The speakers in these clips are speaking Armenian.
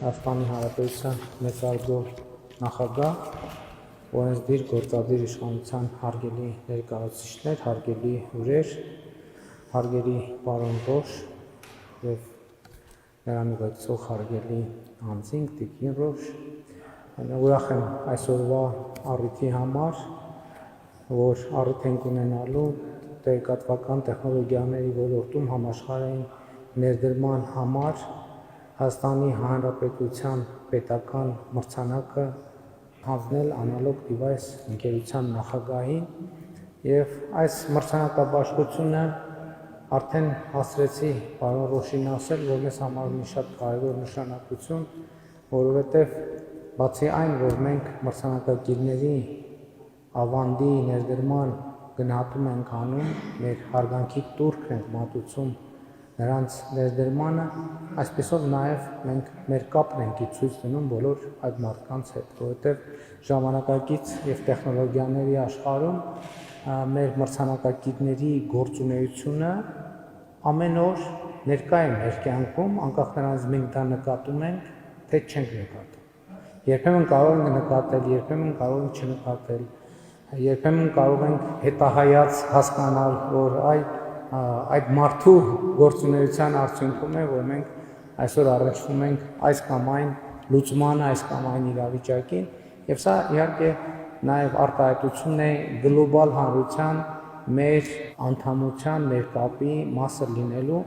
Հայաստանի Հանրապետության մեծարգո նախագահ, օրենսդիր գործադիր իշխանության հարգելի ներկայացուցիչներ, հարգելի հյուրեր, հարգելի պարոն Ռոշ եւ նրան ուղեկցող հարգելի անձինք, Տիկին Ռոշ, ուրախ եմ այսօրվա առիթի համար, որ առիթ ենք ունենալու տեղեկատվական տեխնոլոգիաների ոլորտում համաշխարհային ներդրման համար Հայաստանի Հանրապետության պետական մրցանակը հանձնել Analog Device ընկերության նախագահին եւ այս մրցանակաբաշխությունը արդեն հասրեցի պարոն Ռոշին ասել, որ մեզ համար մի շատ կարևոր նշանակություն, որովհետեւ բացի այն, որ մենք մրցանակակիրների ավանդի ներդրման գնահատում ենք անում, մեր հարգանքի տուրքն ենք մատուցում նրանց ներդրմանը, այսպեսով նաև մենք մեր կապն ենք ցույց տնում բոլոր այդ մարդկանց հետ, որովհետև ժամանակակից եւ տեխնոլոգիաների աշխարհում մեր մրցանակակիրների գործունեությունը ամեն օր ներկա է մեր կյանքում, անկախ նրանից մենք դա նկատում ենք, թե չենք նկատում։ Երբեմն կարող ենք նկատել, երբեմն կարող ենք չնկատել, երբեմն կարող ենք հետահայաց հասկանալ, որ այդ մարդու գործունեության արդյունքում է, որ մենք այսօր առնչվում ենք այս կամ այն լուծմանը, այս կամ այն իրավիճակին, եւ սա իհարկե նաեւ արտահայտություն է գլոբալ հանրության մեր անդամության, մեր կապի մասը լինելու,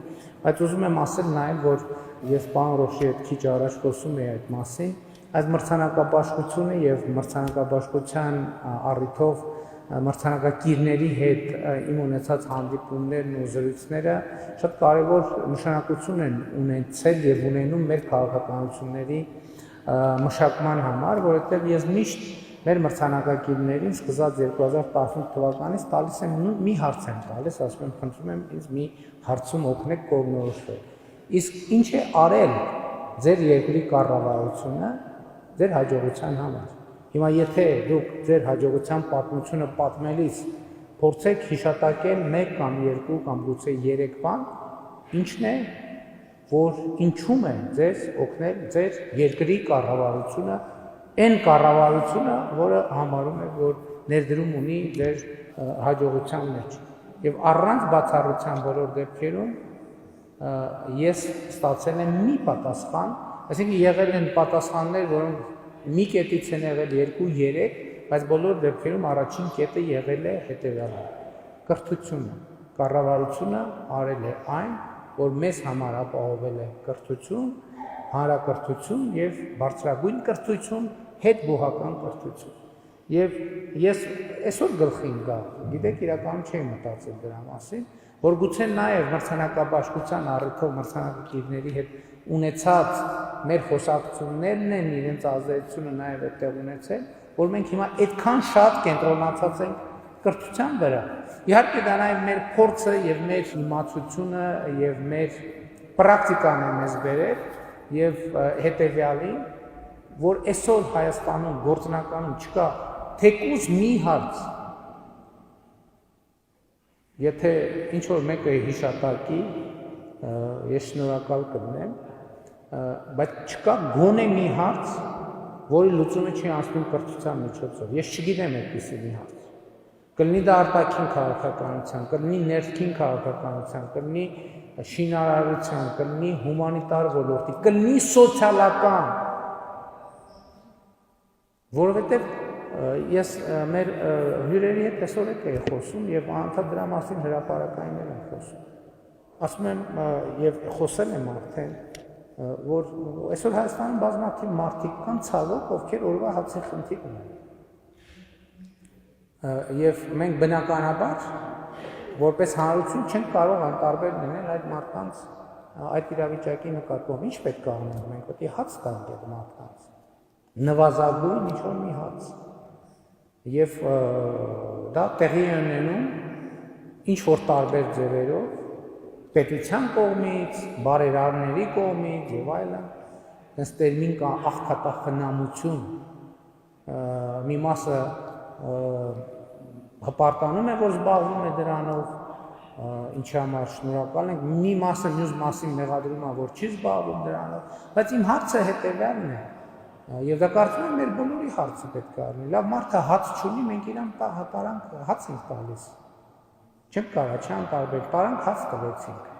բայց ուզում եմ ասել նաեւ, որ ես պարոն Ռոշի հետ քիչ առաջ խոսում էի այդ մասին, այս մրցանակաբաշխությունը եւ մրցանակաբաշխության առիթով մրցանակակիրների հետ իմ ունեցած հանդիպումներն ու զրույցները շատ կարևոր նշանակություն են ունեցել եւ ունենում մեր քաղաքականությունների մշակման համար, որովհետեւ ես միշտ մեր մրցանակակիրներին սկսած 2018 թվականից տալիս եմ մի հարց եմ տալիս, ասում եմ, խնդրում եմ ինձ մի հարցում օգնեք կողմնորոշվել։ Իսկ ինչ է արել ձեր երկրի կառավարությունը ձեր հաջողության համար։ Հիմա եթե դուք ձեր հաջողության պատմությունը պատմելիս փորձեք հիշատակել 1 կամ 2 կամ գուցե 3 բան, ինչն է, որ ինչում է ձեզ օգնել ձեր երկրի կառավարությունը, այն կառավարությունը, որը համարում է, որ ներդրում ունի ձեր հաջողության մեջ։ Եվ առանց բացառության բոլոր դեպքերում ես ստացել եմ մի պատասխան, այսինքն եղել են պատասխաններ, որոնք մի կետից են եղել 2-3, բայց բոլոր դեպքերում առաջին կետը եղել է հետևյալը. կրթությունը, կառավարությունը արել է այն, որ մեզ համար ապահովել է կրթություն, հանրակրթություն եւ բարձրագույն կրթություն, հետբուհական կրթություն։ Եվ ես այսօր գլխին գա, գիտեք, իրականում չէի մտածել դրա մասին, որ գուցե նաեւ մրցանակաբաշխության առիթով մրցանակակիրների հետ ունեցած մեր խոսակցություններն են իրենց ազդեցությունը նաև այդտեղ ունեցել, որ մենք հիմա այդքան շատ կենտրոնացած ենք կրթության վրա։ Իհարկե դա նաև մեր փորձը եւ մեր իմացությունը եւ մեր պրակտիկան է մեզ բերել եւ հետեւյալին, որ այսօր Հայաստանում գործնականում չկա թեկուզ մի հարց, եթե ինչ որ մեկը հիշատակի, ես շնորհակալ կլինեմ, բայց չկա գոնե մի հարց, որի լուծումը չի անցնում կրթության միջոցով։ Ես չգիտեմ այդպիսի մի հարց։ Կլինի դա արտաքին քաղաքականության, կլինի ներքին քաղաքականության, կլինի շինարարության, կլինի հումանիտար ոլորտի, կլինի սոցիալական, որովհետև ես մեր հյուրերի հետ այսօր էի խոսում եւ անդադ դրա մասին հրապարակայիններ եմ խոսում։ Ասում եմ եւ խոսել եմ արդեն, որ այսօր Հայաստանում բազմաթիվ մարդիկ կան ցավոք, ովքեր օրվա հացի խնդիր ունեն։ Եվ մենք բնականաբար որպես հանրություն չենք կարող անտարբեր լինել այդ մարդկանց այդ իրավիճակի նկատմամբ։ Ինչ պետք է անենք, մենք պետք է հաց տանք այդ մարդկանց։ Նվազագույն ինչ որ մի հաց։ Եվ դա տեղի է ունենում ինչ որ տարբեր ձևերով, պետության կողմից, բարերարների կողմից եւ այլն, այս տերմին կա աղքատախնամություն, մի մասը հպարտանում է, որ զբաղվում է դրանով, ինչի համար շնորհակալ ենք, մի մասը մյուս մասին մեղադրում է, որ չի զբաղվում դրանով, բայց իմ հարցը հետևյալն է, եւ դա կարծում եմ մեր բոլորի հարցը պետք է լինի, լավ մարդը հաց չունի, մենք իրան տարանք հաց ենք տալիս, չենք կարա, չանտարբեր, տարանք հաց տվեցինք,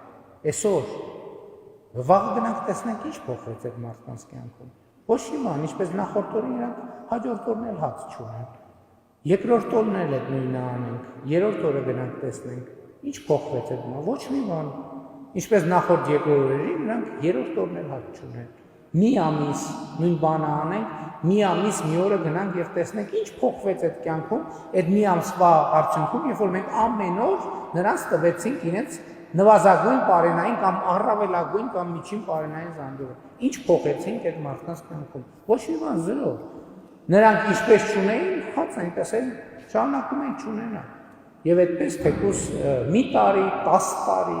այսօր, վաղ գնանք տեսնենք ինչ փոխվեց այդ մարդկանց կյանքում, ոչ մի բան, ինչպես նախորդ օրին իրանք հաջորդ օրն էլ հաց չունեն, երկրորդ օրն էլ այդ նույնը անենք, երրորդ օրը գնանք տեսնենք, ինչ փոխվեց այդ բանը, ոչ մի բան, ինչպես նախորդ երկրորդ օրերին նրանք երրորդ օրն էլ հաց չունեն, մի ամիս նույն բանը անենք, մի ամիս մի օրը գնանք եւ տեսնենք ինչ փոխվեց այդ կյանքում, այդ մի ամսվա արդյունքում, երբ որ մենք ամեն օր նրանց տվեցինք իրենց նվազագույն պարենային կամ առավելագույն կամ միջին պարենային զանգերը, ինչ փոխեցինք այդ մարդկանց կյանքում, ոչ մի բան զրո, նրանք ինչպես չունեին, հաց այնպես էլ շարունակում են չունենալ, եւ այդպես թեկուս մի տարի, 10 տարի,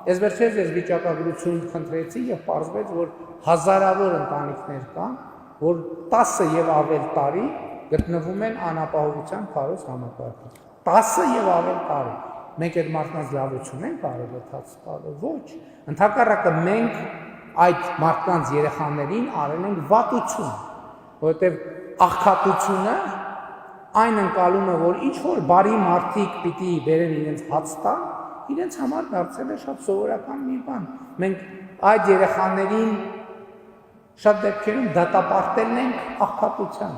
ես վերջերս ես վիճակագրություն խնդրեցի եւ պարզվեց, որ հազարավոր ընտանիքներ կան, որ 10 եւ ավել տարի գտնվում են անապահովության քարոզ համակարգում, 10 եւ ավել տարի, մենք այդ մարդկանց լավություն ենք արել հաց տալու, ոչ, ընդհակառակը մենք այդ մարդկանց երեխաներին արել ենք վատություն, որովհետեւ աղքատությունը այն ընկալումը, որ ինչ-որ բարի մարդիկ պիտի բերեն իրենց հաց տան, իրենց համար դարձել է շատ սովորական մի բան։ Մենք այդ երեխաներին շատ դեպքերում դատապարտել ենք աղքատության,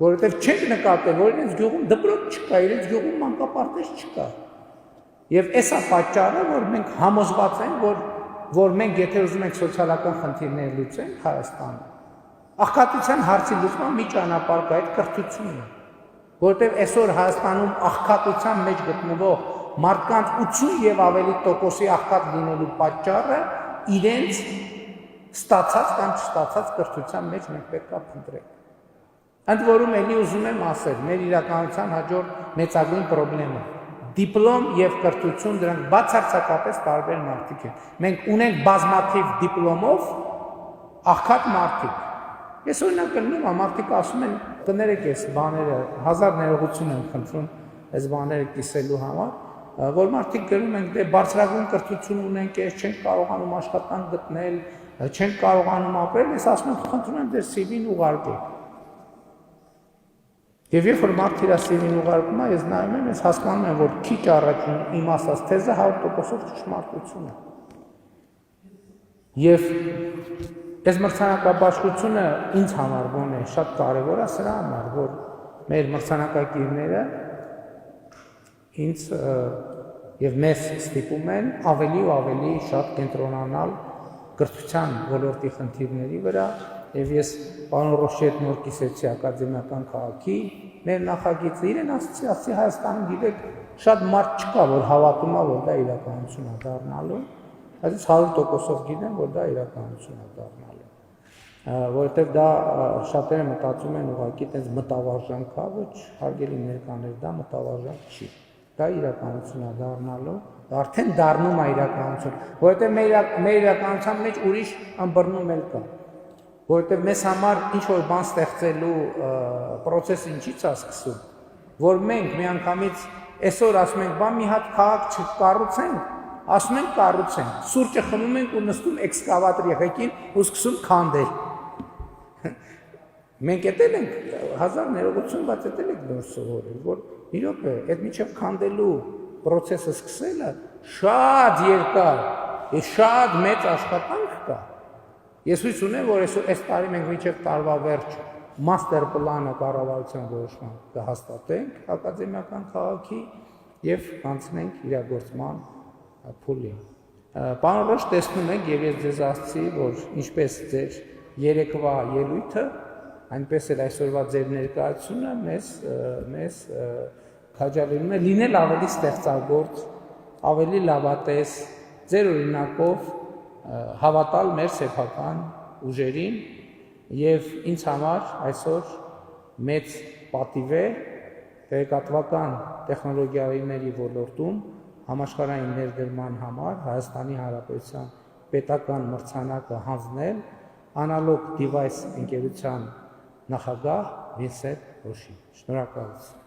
որովհետև չենք նկատել, որ իրենց գյուղում դպրոց չկա, իրենց գյուղում մանկապարտեզ չկա։ Եվ այս է պատճառը, որ մենք համոզված ենք, որ մենք եթե ուզում ենք սոցիալական խնդիրներ լուծենք Հայաստանում, աղքատության հարցի լուծման մի ճանապարհ կա, այդ կրթությունն է, որովհետև այսօր Հայաստանում աղքատության մեջ գտնվող մարդկանց 80 եւ ավելի տոկոսի աղքատ լինելու պատճառը իրենց ստացած կամ չստացած կրթության մեջ մենք պետք է փնտրենք։ Ընդ որում էլի ուզում եմ ասել, մեր իրականության հաջորդ մեծագույն խնդիրը դիպլոմ եւ կրթություն դրանք բացարձակապես տարբեր մարդիկ են։ Մենք ունենք բազմաթիվ դիպլոմով աղքատ մարդիկ։ Ես օրինակ կլինեմ, մարդիկ ասում են, կներեք այս բաները, 1000 ներողություն եմ խնդրում այս բաները կիսելու համար, որ մարդիկ գրում են, դե բարձրագույն կրթություն ունենք, չենք կարողանում աշխատանք գտնել, չենք կարողանում ապրել, ես ասում եմ, խնդրում եմ դեր CV-ն ուղարկեք։ Եվ երբ որ մարդ իր CV-ն ուղարկում է, ես նայում եմ, ես հասկանում եմ, որ քիչ առաջ իմ ասած թեզը 100%-ով ճշմարտություն է։ Եվ այս մրցանակաբաշխությունը ինձ համար ոնց է, շատ կարևոր է սրա համար, որ մեր մրցանակակիրները ինձ եւ մեզ ստիպում են ավելի ու ավելի շատ կենտրոնանալ կրթության ոլորտի խնդիրների վրա եւ ես պարոն Ռոշետ նոր կիսեցի ակադեմիական քաղաքի մեր նախագիծը իրեն ասացի Հայաստանում գիտեք շատ մարդ չկա որ հավատում է որ դա իրականություն է դառնալու բայց 100%-ով գիտեմ որ դա իրականություն է դառնալու որովհետեւ դա շատերը մտածում են ուղղակի այդպես մտավարժանք է ոչ հարգելի ներկաներ դա մտավարժանք չի դա իրականություն է դառնալու արդեն դառնում է իրականություն որովհետեւ մեր իրականության մեջ ուրիշ ըմբռնում էլ կա որովհետև մեզ համար ինչ-որ բան ստեղծելու պրոցեսը ինչից է սկսում, որ մենք միանգամից այսօր ասում ենք, բան մի հատ քաղաք չկառուցենք, ասում ենք կառուցենք, սուրճը խմում ենք ու նստում էքսկավատորի ղեկին ու սկսում քանդել։ Մենք էտել ենք 1000 ներողություն, բայց էտել ենք նոր սովորել, որ իրոք է, այդ միջև քանդելու պրոցեսը սկսելը շատ երկար, շատ մեծ աշխատանք կա։ Ես հույս ունեմ, որ այս տարի մենք մինչև տարվա վերջ մաստեր պլանը կառավարության որոշման կհաստատենք ակադեմիական քաղաքի եւ կանցնենք իրագործման փուլին։ Պարոն Ռոշ տեսնում եք եւ ես ձեզ ասացի, որ ինչպես ձեր երեկվա ելույթը, այնպես էլ այսօրվա ձեր ներկայությունը մեզ քաջալերում է լինել ավելի ստեղծագործ, ավելի լավատես, ձեր օրինակով հավատալ մեր սեփական ուժերին եւ ինձ համար այսօր մեծ պատիվ է տեղեկատվական տեխնոլոգիաների ոլորտում համաշխարհային ներդրման համար Հայաստանի Հանրապետության պետական մրցանակը հանձնել Analog Device ընկերության նախագահ Վինսենտ Ռոշին։ Շնորհակալություն։